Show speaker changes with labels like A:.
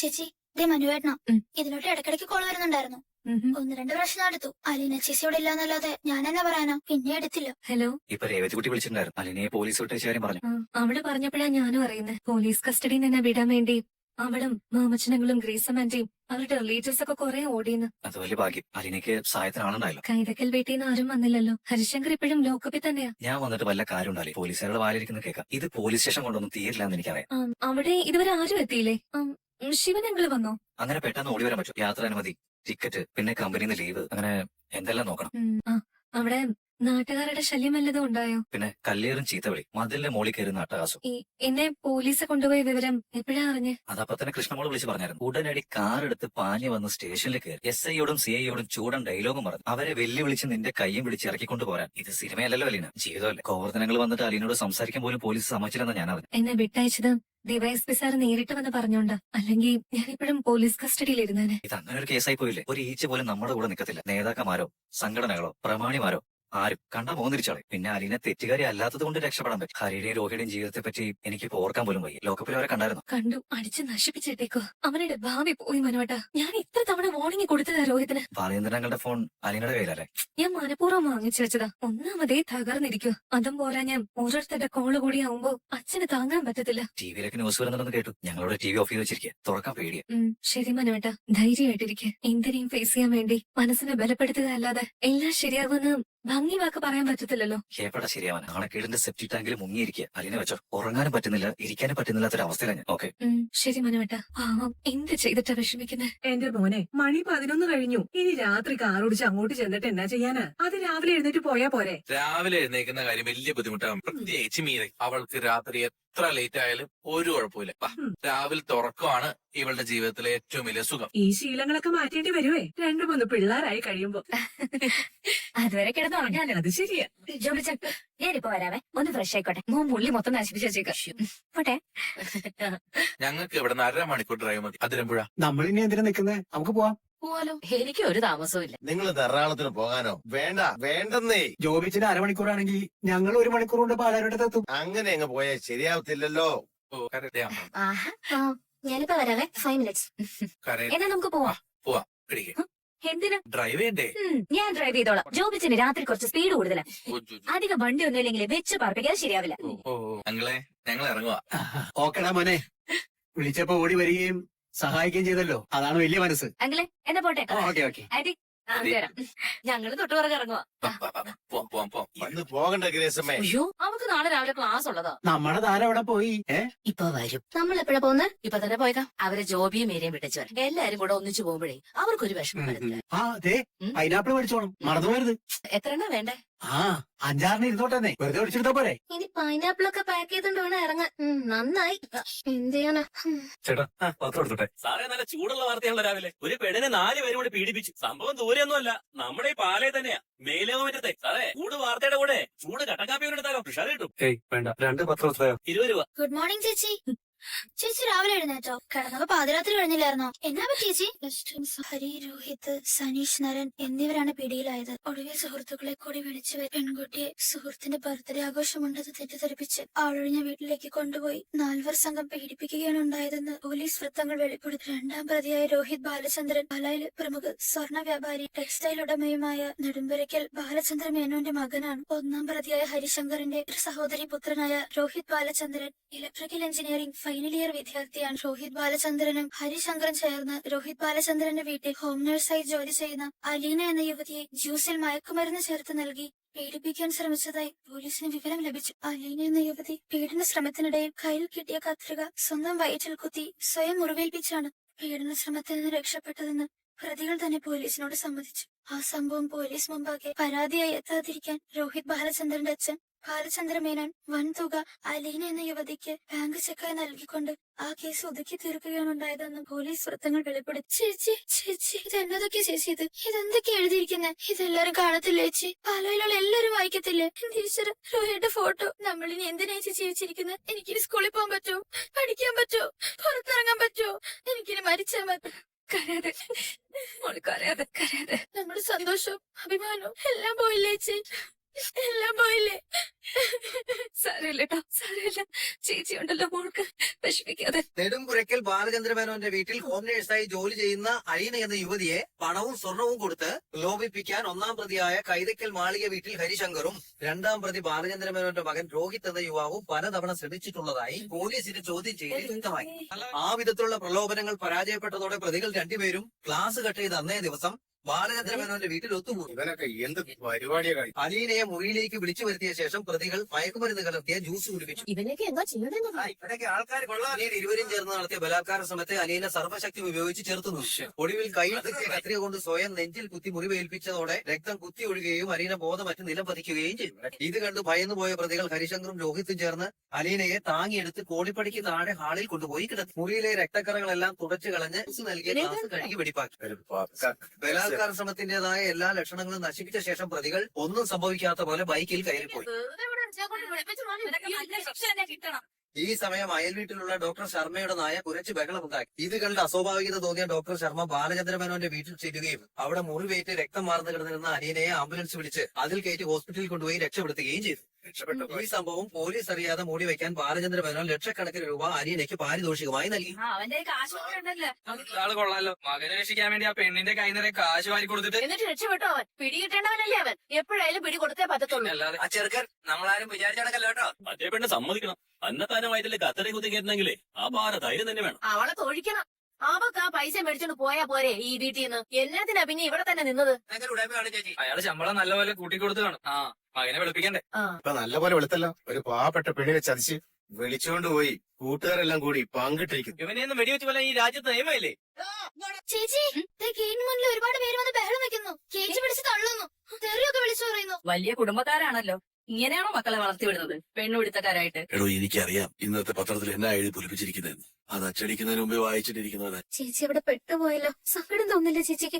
A: ചേച്ചി ദേ മനുവേട്ടനോ ഇതിലോട്ട് ഇടയ്ക്കിടയ്ക്ക് കോൾ വരുന്നുണ്ടായിരുന്നു. ഒന്ന് രണ്ട് പ്രാവശ്യം അടുത്തു. അലീന ചേച്ചി ഇവിടെ ഇല്ലാന്നല്ലാതെ ഞാൻ എന്നാ പറയാനോ, പിന്നെ എടുത്തില്ല.
B: ഹലോ,
C: ഇപ്പൊ രേവതിക്കുട്ടി വിളിച്ചിട്ടുണ്ടായിരുന്നു. അലിനെ പോലീസ് വിട്ട കാര്യം പറഞ്ഞു.
B: അവിടെ പറഞ്ഞപ്പോഴാ ഞാനും അറിയുന്നത്. പോലീസ് കസ്റ്റഡിയിൽ നിന്ന് വിടാൻ വേണ്ടി അവളും മാമച്ചനങ്ങളും ഗ്രീസമാന്റെയും അവരുടെ റിലേറ്റീവ്സ് ഒക്കെ കുറെ ഓടിയെന്ന്.
C: അത് വലിയ ഭാഗ്യം. അലിനയ്ക്ക് സഹായത്തിനാളുണ്ടായല്ലോ.
B: കൈതക്കൽ വീട്ടിൽ നിന്ന് ആരും വന്നില്ലല്ലോ. ഹരിശങ്കർ ഇപ്പോഴും ലോക്കപ്പിൽ തന്നെയാ.
C: ഞാൻ വന്നിട്ട് വല്ല കാര്യം ഉണ്ടായി. പോലീസുകാരുടെ വാലിരിക്കുന്ന കേൾക്കാം. ഇത് പോലീസ് സ്റ്റേഷൻ കൊണ്ടൊന്നും തീരില്ല എന്ന് എനിക്കറിയാം.
B: അവിടെ ഇതുവരെ ആരും എത്തിയില്ലേ? ശിവനങ്കിള് വന്നോ?
C: അങ്ങനെ പെട്ടെന്ന് ഓടി വരാൻ പറ്റും. യാത്രാനുമതി, ടിക്കറ്റ്, പിന്നെ കമ്പനിന്ന് ലീവ്, അങ്ങനെ എന്തെല്ലാം നോക്കണം.
B: അവിടെ നാട്ടുകാരുടെ ശല്യം വല്ലതും ഉണ്ടായോ?
C: പിന്നെ കല്ലേറും ചീത്തവിളി, മതിലിന്റെ മോളിൽ കയറുന്ന അട്ടഹാസം.
B: എന്നെ പോലീസ് കൊണ്ടുപോയ വിവരം എപ്പോഴാ അറിഞ്ഞേ?
C: അതപ്പൊ തന്നെ കൃഷ്ണമോള് വിളിച്ച് പറഞ്ഞായിരുന്നു. ഉടനടി കാർ എടുത്ത് പാഞ്ഞു വന്ന് സ്റ്റേഷനിൽ കയറി SI-യോടും CI-യോടും ചൂടൻ ഡയലോഗും പറഞ്ഞു. അവരെ വെല്ലുവിളിച്ച് നിന്റെ കൈയും വിളിച്ച് ഇറക്കിക്കൊണ്ട് പോരാൻ. ഇത് സിനിമയല്ലല്ലോ അലീന, ജീവിതമല്ലേ. കോവർത്തനങ്ങൾ വന്നിട്ട് അലീനോട് സംസാരിക്കാൻ പോലും പോലീസ് സമ്മതിച്ചില്ലെന്ന് ഞാൻ അറിഞ്ഞു.
B: എന്നെ വിട്ടയച്ചത് ഡിവൈഎസ്പി സാർ നേരിട്ട് വന്ന് പറഞ്ഞോണ്ടാ. അല്ലെങ്കിൽ ഞാനിപ്പോഴും പോലീസ് കസ്റ്റഡിയിലിരുന്നേനെ.
C: ഇത് അങ്ങനെ ഒരു കേസായി പോയില്ലേ. ഒരു ഈച്ച പോലും നമ്മുടെ കൂടെ നിൽക്കത്തില്ല. നേതാക്കന്മാരോ സംഘടനകളോ പ്രമാണിമാരോ ആരും കണ്ടാ മോന്നിരിച്ചാളെ. പിന്നെ അലീന തെറ്റുകാരി അല്ലാത്തത് കൊണ്ട് രക്ഷപ്പെടാൻ പറ്റും. ഹരിയുടെയും രോഹിയുടെയും ജീവിതത്തെ പറ്റി എനിക്ക് ഓർക്കാൻ പോലും വയ്യ. ലോകപ്പിൽ അവരെ കണ്ടായിരുന്നു.
B: കണ്ടു, അടിച്ച് നശിപ്പിച്ചിട്ടേക്കോ. അവരുടെ ഭാവി പോയി മനുവേട്ടാ. ഞാൻ ഇത്ര തവണ വാർണിംഗ് കൊടുത്തതാ രോഹിത്തിന്.
C: ബാലേന്ദ്രങ്ങളുടെ ഫോൺ അലീനയുടെ കയ്യിലല്ലേ?
B: ഞാൻ മനഃപൂർവ്വം വാങ്ങിച്ചു വെച്ചതാ. ഒന്നാമതേ തകർന്നിരിക്കും. അതും പോരാ ഞാൻ ഓരോരുത്തരുടെ കോള് കൂടി ആവുമ്പോ അച്ഛന് താങ്ങാൻ പറ്റത്തില്ല.
C: ടിവിയിലൊക്കെ ന്യൂസ് വരുന്നുണ്ടെന്ന് കേട്ടു. ഞങ്ങളോട് TV ഓഫ് ചെയ്ത് വെച്ചിരിക്കുക. തുറക്കാൻ പേടിയ.
B: ശരി മനുവേട്ടാ, ധൈര്യമായിട്ടിരിക്കുക. എന്തിനേയും ഫേസ് ചെയ്യാൻ വേണ്ടി മനസ്സിനെ ബലപ്പെടുത്തുക അല്ലാതെ എല്ലാം ശരിയാകുമെന്ന് ഭംഗി വാക്ക് പറയാൻ പറ്റത്തില്ലല്ലോ.
C: ഏപ്പടാ ശരിയാവാൻ. നാണക്കേടിന്റെ സെപ്റ്റി ടാങ്കിൽ മുങ്ങിയിരിക്കുക. അലീന വെച്ചോ. ഉറങ്ങാനും പറ്റുന്നില്ല, ഇരിക്കാനും പറ്റുന്നില്ലാത്തൊരവസ്ഥയിലാണ് ഞാൻ. ഓക്കെ.
B: ശരി മനുവേട്ടാ. പാവം എന്ത് ചെയ്തിട്ടാ വിഷമിക്കുന്നത്?
D: എന്റെ മോനെ, മണി 11 കഴിഞ്ഞു. ഇനി രാത്രി കാറോടിച്ച് അങ്ങോട്ട് ചെന്നിട്ട് എന്നാ ചെയ്യാനാ? അത് രാവിലെ എഴുന്നേറ്റ് പോയാ പോരെ?
E: രാവിലെ എഴുന്നേക്കുന്ന കാര്യം വലിയ ബുദ്ധിമുട്ടാകും. പ്രത്യേകിച്ച് മീര. അവൾക്ക് രാത്രി എത്ര ലേറ്റ് ആയാലും ഒരു കുഴപ്പമില്ല. രാവിലെ തുറക്കമാണ് ഇവളുടെ ജീവിതത്തിലെ ഏറ്റവും വലിയ സുഖം.
D: ഈ ശീലങ്ങളൊക്കെ മാറ്റേണ്ടി വരുവേ 2-3 പിള്ളേരായി കഴിയുമ്പോ.
B: അതുവരെ കിടന്നുറങ്ങാനോ?
D: അത് ശരിയാ.
B: ഞാനിപ്പോ വരാവേ, ഒന്ന് ഫ്രഷ് ആയിക്കോട്ടെ. പുള്ളി മൊത്തം നശിപ്പിച്ചേക്കാം. പോട്ടെ.
E: ഞങ്ങൾക്ക് ഇവിടെ നിന്ന് 1/2 മണിക്കൂർ ഡ്രൈവ് മതി. അതിരമ്പുഴ.
F: നമ്മളിനി എന്തിനാ നിൽക്കുന്നത്? നമുക്ക് പോവാം.
G: പോവാലോ. എനിക്ക് ഒരു താമസവും ഇല്ല.
H: നിങ്ങൾ എറണാകുളത്തിന് പോകാനോ? വേണ്ട, വേണ്ടെന്നേ.
F: ജോബിച്ചിന് 1/2 മണിക്കൂറാണെങ്കിൽ ഞങ്ങൾ 1 മണിക്കൂർ കൊണ്ട് പാലാരോട്ടത്തെത്തും.
H: അങ്ങനെ അങ്ങ് പോയാൽ ശരിയാവത്തില്ലല്ലോ.
E: ഓ, കരട്ടെ.
A: ഞാനിപ്പോ വരാവേ. 5 minutes.
B: എന്നാ നമുക്ക് പോവാം.
E: പോവാ. പിടിക്ക്.
B: എന്തിനാ?
E: ഡ്രൈവ് ചെയ്യണ്ടേ?
B: ഞാൻ ഡ്രൈവ് ചെയ്തോളാം. ജോബിച്ചിന് രാത്രി കുറച്ച് സ്പീഡ് കൂടുതലാ. അധികം വണ്ടി ഒന്നും ഇല്ലെങ്കിൽ വെച്ച് പറപ്പിക്കാതെ ശരിയാവില്ല.
E: ഓ, ഞങ്ങളെ ഞങ്ങൾ ഇറങ്ങുക.
F: ഓക്കെടാ മോനെ, വിളിച്ചപ്പോ ഓടി വരികയും സഹായിക്കുകയും ചെയ്തല്ലോ, അതാണ് വലിയ മനസ്സ്.
B: അങ്കിളെ എന്നാ പോട്ടെ.
F: Okay okay.
G: ഞങ്ങള് തൊട്ടുപുറകെ ഇറങ്ങുവാ.
E: പോവാം.
H: ഇന്ന് പോകണ്ട ഗ്രേസമ്മേ.
G: അയ്യോ, അവക്ക് നാളെ രാവിലെ ക്ലാസ് ഉള്ളതാ.
F: നമ്മുടെ താരം അവിടെ പോയി.
G: ഇപ്പൊ വരും.
A: നമ്മൾ എപ്പോഴാ പോകുന്നത്?
G: ഇപ്പൊ തന്നെ പോയേക്കാം. അവരെ ജോബിയും മീരയും വിട്ടച്ചു വരും. എല്ലാരും കൂടെ ഒന്നിച്ചു പോകുമ്പോഴേ അവർക്കൊരു വിഷമം വരത്തില്ല.
F: അതെ, പൈനാപ്പിൾ മേടിച്ചോണം, മറന്നുപോരുത്.
G: എത്ര എണ്ണ വേണ്ടേ?
F: 5-6 ഇരുന്നോട്ടെ, വെറുതെ ഒടിച്ചെടുത്താ പോരെ.
A: ഇനി പൈനാപ്പിൾ ഒക്കെ പാക്ക് ചെയ്തോണ്ട് വേണം ഇറങ്ങാൻ. നന്നായി. എന്ത് ചെയ്യാനാ?
C: ചേട്ടാ പത്രം എടുത്തോട്ടെ.
I: സാറേ, നല്ല ചൂടുള്ള വാർത്തയാണല്ലോ രാവിലെ. ഒരു പെണ്ണിനെ 4 പേരും കൂടി പീഡിപ്പിച്ചു. സംഭവം ദൂരെയൊന്നുമല്ല, നമ്മുടെ ഈ പാലയിൽ തന്നെയാ. മേലോമറ്റത്തെ. സാറേ, ചൂട് വാർത്തയുടെ കൂടെ ചൂട് കട്ടക്കാപ്പി എടുത്താലോ? ഉഷാറ് കിട്ടും.
C: വേണ്ട, 2 പത്രം
I: 20 രൂപ.
A: ഗുഡ് മോർണിംഗ് ചേച്ചി. ചേച്ചി രാവിലെ എഴുന്നേറ്റോ? കിടന്നപ്പോ പാതിരാത്രി കഴിഞ്ഞില്ലായിരുന്നോ? എന്നാ ചേച്ചി? ഹരി, രോഹിത്, സനീഷ്, നരൻ എന്നിവരാണ് പിടിയിലായത്. ഒടുവിൽ സുഹൃത്തുക്കളെ കൂടി വിളിച്ചു പെൺകുട്ടിയെ സുഹൃത്തിന്റെ ബർത്ത്ഡേ ആഘോഷമുണ്ടെന്ന് തെറ്റിദ്ധരിപ്പിച്ച് ആളൊഴിഞ്ഞ വീട്ടിലേക്ക് കൊണ്ടുപോയി 4 സംഘം പീഡിപ്പിക്കുകയാണ് ഉണ്ടായതെന്ന് പോലീസ് വൃത്തങ്ങൾ വെളിപ്പെടുത്തി. 2ാം പ്രതിയായ രോഹിത് ബാലചന്ദ്രൻ പാലായിലെ പ്രമുഖ സ്വർണ്ണ വ്യാപാരി ടെക്സ്റ്റൈൽ ഉടമയുമായ നെടുമ്പരയ്ക്കൽ ബാലചന്ദ്ര മേനോന്റെ മകനാണ്. 1ാം പ്രതിയായ ഹരിശങ്കറിന്റെ ഒരു സഹോദരി പുത്രനായ Rohit Balachandran electrical engineering final year വിദ്യാർത്ഥിയാണ്. രോഹിത് ബാലചന്ദ്രനും ഹരിശങ്കറും ചേർന്ന് രോഹിത് ബാലചന്ദ്രന്റെ വീട്ടിൽ ഹോം നഴ്സായി ജോലി ചെയ്യുന്ന അലീന എന്ന യുവതിയെ ജ്യൂസിൽ മയക്കുമരുന്ന് ചേർത്ത് നൽകി പീഡിപ്പിക്കാൻ ശ്രമിച്ചതായി പോലീസിന് വിവരം ലഭിച്ചു. അലീന എന്ന യുവതി പീഡന ശ്രമത്തിനിടയിൽ കയ്യിൽ കിട്ടിയ കത്രിക സ്വന്തം വയറ്റിൽ കുത്തി സ്വയം മുറിവേൽപ്പിച്ചാണ് പീഡന ശ്രമത്തിൽ നിന്ന് രക്ഷപ്പെട്ടതെന്ന് പ്രതികൾ തന്നെ പോലീസിനോട് സമ്മതിച്ചു. ആ സംഭവം പോലീസ് മുമ്പാകെ പരാതിയായി എത്താതിരിക്കാൻ രോഹിത് ബാലചന്ദ്രന്റെ അച്ഛൻ ബാലചന്ദ്ര മേനോൻ വൻതുക അലീന എന്ന യുവതിക്ക് ബാങ്ക് ചെക്കായി നൽകിക്കൊണ്ട് ആ കേസ് ഒതുക്കി തീർക്കുകയാണ് ഉണ്ടായതെന്ന് പോലീസ് വൃത്തങ്ങൾ വെളിപ്പെടുത്തി. ചേച്ചി ഇതെന്നതൊക്കെ ചേച്ചി? ഇതെന്തൊക്കെ എഴുതിയിരിക്കുന്നത്? ഇതെല്ലാരും കാണത്തില്ലേ ചേച്ചി? പാലയിലുള്ള എല്ലാരും വായിക്കത്തില്ലേ? Teacher രോഹിയുടെ photo. നമ്മളിനി എന്തിനാ ചേച്ചി ജീവിച്ചിരിക്കുന്നത്? എനിക്കിനി സ്കൂളിൽ പോകാൻ പറ്റുമോ? പഠിക്കാൻ പറ്റുമോ? പുറത്തിറങ്ങാൻ പറ്റുമോ? എനിക്കിനി മരിച്ചാൽ മതി.
B: കരയാതെ കരയാതെ.
A: നമ്മുടെ സന്തോഷവും അഭിമാനവും എല്ലാം പോയില്ലേ ചേച്ചി? എല്ലാം പോയില്ലേ?
B: സാരമില്ല കേട്ടോ, സാരമില്ല. ചേച്ചി ഉണ്ടല്ലോ മോൾക്ക്, വിഷമിക്കാതെ.
F: നെടുമ്പുരയ്ക്കൽ ബാലചന്ദ്രമേനോന്റെ വീട്ടിൽ ഹോം നേഴ്സായി ജോലി ചെയ്യുന്ന അലീന എന്ന യുവതിയെ പണവും സ്വർണവും കൊടുത്ത് ലോപിപ്പിക്കാൻ ഒന്നാം പ്രതിയായ കൈതയ്ക്കൽ മാളിക വീട്ടിൽ ഹരിശങ്കറും രണ്ടാം പ്രതി ബാലചന്ദ്രമേനോന്റെ മകൻ രോഹിത് എന്ന യുവാവും പലതവണ ശ്രമിച്ചിട്ടുള്ളതായി പോലീസിന് ചോദ്യം ചെയ്ത് വ്യക്തമായി. ആ വിധത്തിലുള്ള പ്രലോഭനങ്ങൾ പരാജയപ്പെട്ടതോടെ പ്രതികൾ രണ്ടുപേരും ക്ലാസ് കട്ട് ചെയ്ത അന്നേ ദിവസം ബാലചന്ദ്രമേനോന്റെ വീട്ടിൽ ഒത്തുകൂടി.
H: ഇവനൊക്കെ എന്ത് പരിപാടിയാ
F: അലീനയെ മുറിയിലേക്ക് വിളിച്ചു വരുത്തിയ ശേഷം പ്രതികൾ മയക്കുമരുന്ന് കലർത്തിയ ജ്യൂസ് കുടിപ്പിച്ചു.
G: ഇവനൊക്കെ എന്താ ചെയ്യണമെന്ന്
F: ഇവിടേക്ക് ആൾക്കാർ കൊള്ളാം. പിന്നീട് ഇരുവരും ചേർന്ന് നടത്തിയ ബലാത്കാര ശ്രമത്തെ അലീന സർവ്വശക്തി ഉപയോഗിച്ച് ചെറുത്തുന്നു. ഒടുവിൽ കൈ കത്രിക കൊണ്ട് സ്വയം നെഞ്ചിൽ കുത്തി മുറിവേൽപ്പിച്ചതോടെ രക്തം കുത്തി ഒഴുകുകയും അലീന ബോധമറ്റ് നിലം പതിക്കുകയും ചെയ്തു. ഇത് കണ്ട് ഭയന്നുപോയ പ്രതികൾ ഹരിശങ്കറും രോഹിത്തും ചേർന്ന് അലീനയെ താങ്ങിയെടുത്ത് കോടിപ്പടിക്ക് താഴെ ഹാളിൽ കൊണ്ടുപോയി കിടത്തി. മുറിയിലെ രക്തക്കറകളെല്ലാം തുടച്ചു കളഞ്ഞ് ജ്യൂസ് നൽകിയ ഗ്ലാസ് കഴുകി വെടിപ്പാക്കി. ബലാത്കാര ശ്രമത്തിന്റേതായ എല്ലാ ലക്ഷണങ്ങളും നശിപ്പിച്ച ശേഷം പ്രതികൾ ഒന്നും സംഭവിക്കാത്ത പോലെ ബൈക്കിൽ കയറിപ്പോയി. ഈ സമയം അയൽവീട്ടിലുള്ള ഡോക്ടർ ശർമ്മയുടെ നായ കുരച്ച് ബഹളമുണ്ടാക്കി. ഇത് കണ്ട് അസ്വാഭാവികത തോന്നിയ ഡോക്ടർ ശർമ്മ ബാലചന്ദ്രമേനോന്റെ വീട്ടിൽ ചെല്ലുകയും അവിടെ മുറിവേറ്റ് രക്തം വാർന്നു കിടന്നിരുന്ന അലീനയെ ആംബുലൻസ് വിളിച്ച് അതിൽ കയറ്റി ഹോസ്പിറ്റലിൽ കൊണ്ടുപോയി രക്ഷപ്പെടുത്തുകയും ചെയ്തു. ഈ സംഭവം പോലീസ് അറിയാതെ മൂടി വയ്ക്കാൻ ബാലചന്ദ്രമേനോൻ ലക്ഷക്കണക്കിന് രൂപ അലീനയ്ക്ക് പാരിതോഷികമായി നൽകി.
G: അവന്റെ കാശ് ഉണ്ടല്ലോ.
I: ആള് കൊള്ളാലോ, മകനെ രക്ഷിക്കാൻ വേണ്ടി ആ പെണ്ണിന്റെ കൈ നിറയെ കാശ് വാരി കൊടുത്തിട്ട്.
G: എന്നിട്ട് രക്ഷപ്പെട്ടോ അവൻ? പിടി കിട്ടേണ്ടവനല്ലേ അവൻ? എപ്പോഴായാലും പിടി കൊടുത്തേ പറ്റത്തുള്ളൂ.
I: അല്ലാതെ
F: ആ ചെറുക്കൻ നമ്മളാരും വിചാരിച്ചടക്കല്ലോ കേട്ടോ.
I: മറ്റേ പെണ്ണ് സമ്മതിക്കണം. അന്നത്താനമായിട്ടല്ലേ കത്തറി കുത്തി കയറ്റണമെങ്കിലേ ആ പാറ ധൈര്യം തന്നെ വേണം.
G: അവളെ തൊഴിക്കണം. അവക്ക് ആ പൈസ മേടിച്ചോണ്ട് പോയാ പോരെ ഈ വീട്ടിൽ നിന്ന്? എല്ലാത്തിനാ പിന്നെ ഇവിടെ തന്നെ നിന്നത്.
F: ചേച്ചി
I: അയാള് ശമ്പളം നല്ലപോലെ കൂട്ടിക്കൊടുത്ത് കാണും. ആ മകനെ വെളുപ്പിക്കണ്ടേ?
H: ഇപ്പൊ നല്ലപോലെ വെളുത്തല്ലോ. ഒരു പാവപ്പെട്ട പെണ്ണിനെ ചതിച്ച് വിളിച്ചുകൊണ്ട് പോയി കൂട്ടുകാരെല്ലാം കൂടി പങ്കിട്ടിരിക്കുന്നു.
I: ഇവനെയൊന്നും വെടിവെച്ച് പോലെ ഈ രാജ്യത്ത് നിയമമില്ലേ?
A: ചേച്ചി, ഗേറ്റിന് മുന്നിൽ ഒരുപാട് പേര് വന്ന് ബഹളം വെക്കുന്നു. ചേച്ചി പിടിച്ച് തള്ളുന്നു. തെറിയൊക്കെ വിളിച്ചു പറയുന്നു.
G: വലിയ കുടുംബക്കാരാണല്ലോ. ഇങ്ങനെയാണോ മക്കളെ വളർത്തിവിടുന്നത്? പെണ്ണുപിടുത്തക്കാരായിട്ട്.
H: എടോ എനിക്കറിയാം ഇന്നത്തെ പത്രത്തിൽ എന്നാ എഴുതി പൊലിപ്പിച്ചിരിക്കുന്നതെന്ന്. അത് അച്ചടിക്കുന്നതിന് മുമ്പേ വായിച്ചിട്ടിരിക്കുന്നവരെ.
B: ചേച്ചി അവിടെ പെട്ടുപോയല്ലോ, സങ്കടം തോന്നില്ല ചേച്ചിക്ക്?